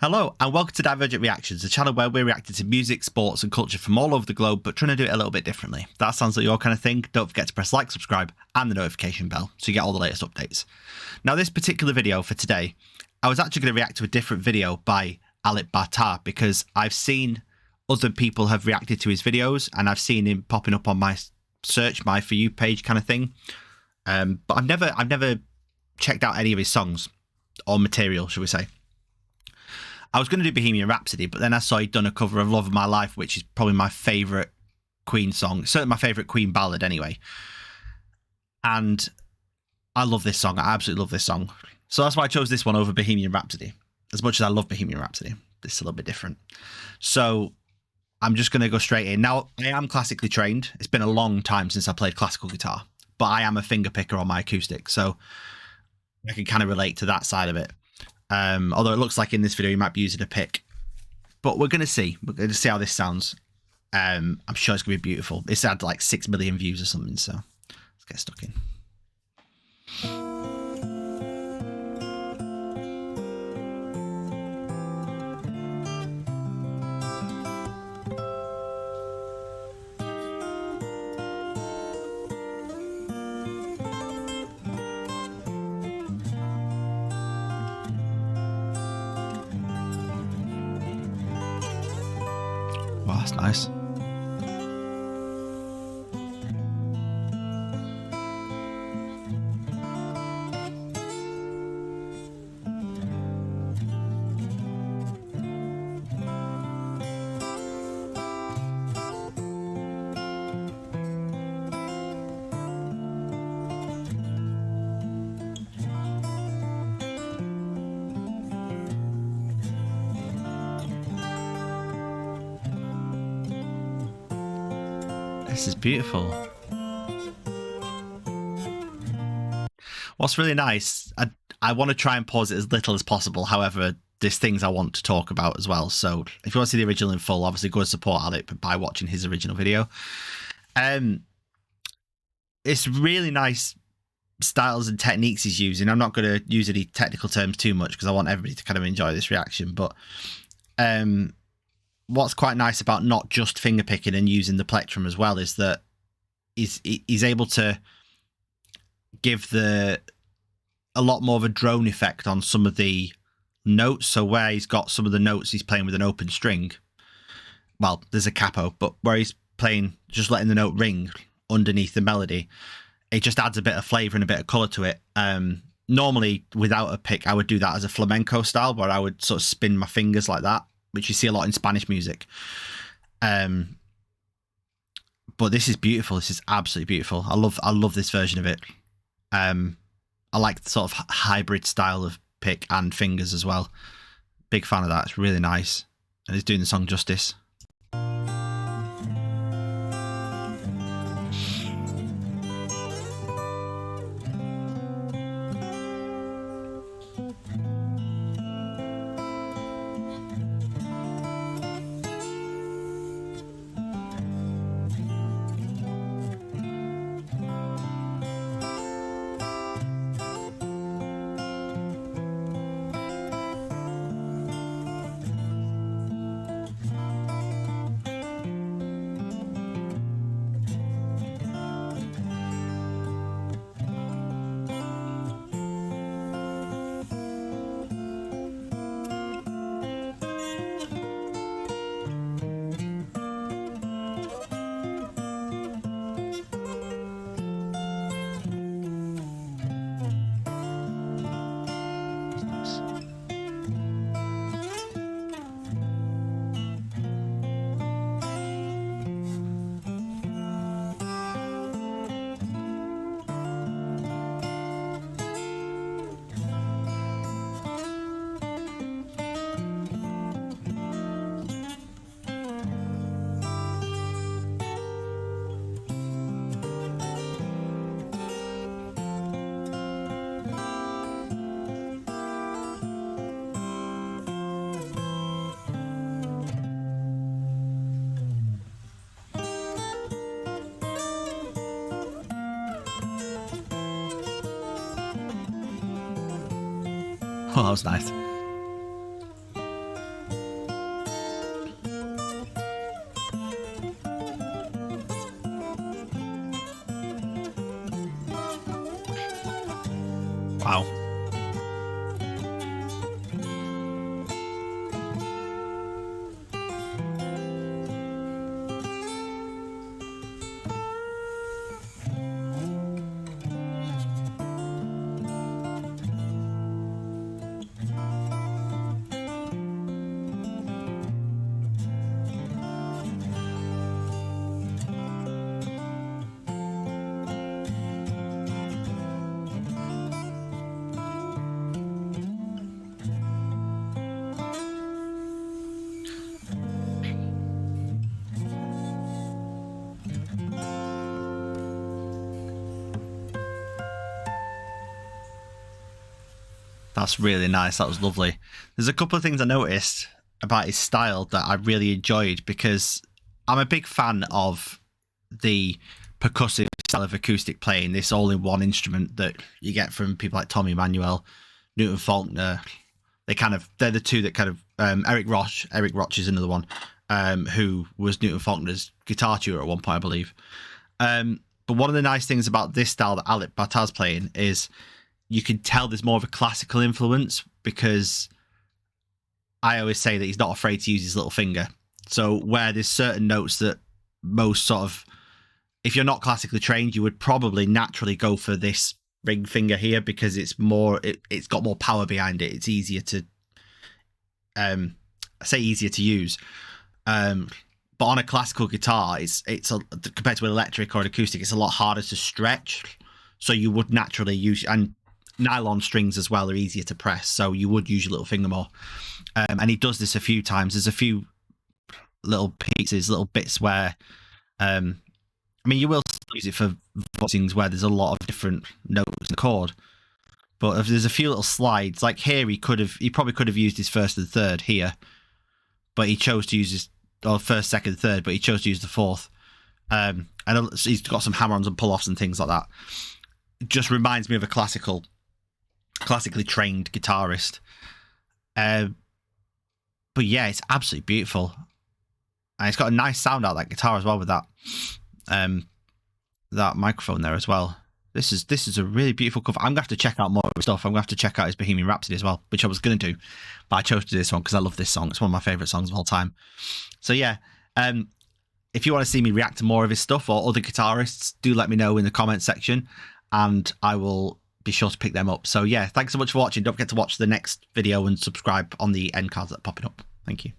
Hello and welcome to Divergent Reactions, a channel where we're reacting to music, sports and culture from all over the globe, but trying to do it a little bit differently. If that sounds like your kind of thing, don't forget to press like, subscribe and the notification bell so you get all the latest updates. Now this particular video for today, I was actually going to react to a different video by Alip because I've seen other people have reacted to his videos and I've seen him popping up on my search, my For You page kind of thing. But I've never checked out any of his songs or material, shall we say. I was going to do Bohemian Rhapsody, but then I saw he'd done a cover of Love of My Life, which is probably my favourite Queen song. Certainly my favourite Queen ballad anyway. And I love this song. I absolutely love this song. So that's why I chose this one over Bohemian Rhapsody. As much as I love Bohemian Rhapsody, this is a little bit different. So I'm just going to go straight in. Now, I am classically trained. It's been a long time since I played classical guitar, but I am a finger picker on my acoustic. So I can kind of relate to that side of it. Although it looks like in this video you might be using a pick, but we're going to see how this sounds. I'm sure it's going to be beautiful. It's had like 6 million views or something, so let's get stuck in. Wow, that's nice. This is beautiful. What's really nice, I want to try and pause it as little as possible. However, there's things I want to talk about as well. So if you want to see the original in full, obviously go and support Alip by watching his original video. It's really nice styles and techniques he's using. I'm not going to use any technical terms too much because I want everybody to kind of enjoy this reaction. But what's quite nice about not just finger picking and using the plectrum as well is that he's able to give a lot more of a drone effect on some of the notes. So where he's got some of the notes he's playing with an open string, well, there's a capo, but where he's playing, just letting the note ring underneath the melody, it just adds a bit of flavour and a bit of colour to it. Normally, without a pick, I would do that as a flamenco style, where I would sort of spin my fingers like that, which you see a lot in Spanish music. But this is beautiful. This is absolutely beautiful. I love this version of it. I like the sort of hybrid style of pick and fingers as well. Big fan of that. It's really nice. And he's doing the song justice. Oh, that was nice. Wow. That's really nice. That was lovely. There's a couple of things I noticed about his style that I really enjoyed, because I'm a big fan of the percussive style of acoustic playing, this all-in-one instrument that you get from people like Tommy Emmanuel, Newton Faulkner. They're the two that kind of Eric Roch is another one, who was Newton Faulkner's guitar tutor at one point, I believe. But one of the nice things about this style that Alip Ba Ta's playing is you can tell there's more of a classical influence, because I always say that he's not afraid to use his little finger. So where there's certain notes that most sort of, if you're not classically trained, you would probably naturally go for this ring finger here, because it's more, it's got more power behind it. It's easier to, I say easier to use. But on a classical guitar, compared to an electric or an acoustic, it's a lot harder to stretch. So you would naturally use, and nylon strings as well are easier to press, so you would use your little finger more. And he does this a few times. There's a few little pieces, little bits where, I mean, you will still use it for voicings where there's a lot of different notes in the chord. But if there's a few little slides, like here, he probably could have used his first and third here, but he chose to use his first, second, third, but he chose to use the fourth. And he's got some hammer-ons and pull-offs and things like that. It just reminds me of a classically trained guitarist. But yeah, it's absolutely beautiful. And it's got a nice sound out of that guitar as well, with that that microphone there as well. This is a really beautiful cover. I'm going to have to check out more of his stuff. I'm going to have to check out his Bohemian Rhapsody as well, which I was going to do, but I chose to do this one because I love this song. It's one of my favourite songs of all time. So yeah, if you want to see me react to more of his stuff or other guitarists, do let me know in the comments section, and I will be sure to pick them up. So yeah, thanks so much for watching. Don't forget to watch the next video and subscribe on the end cards that are popping up. Thank you.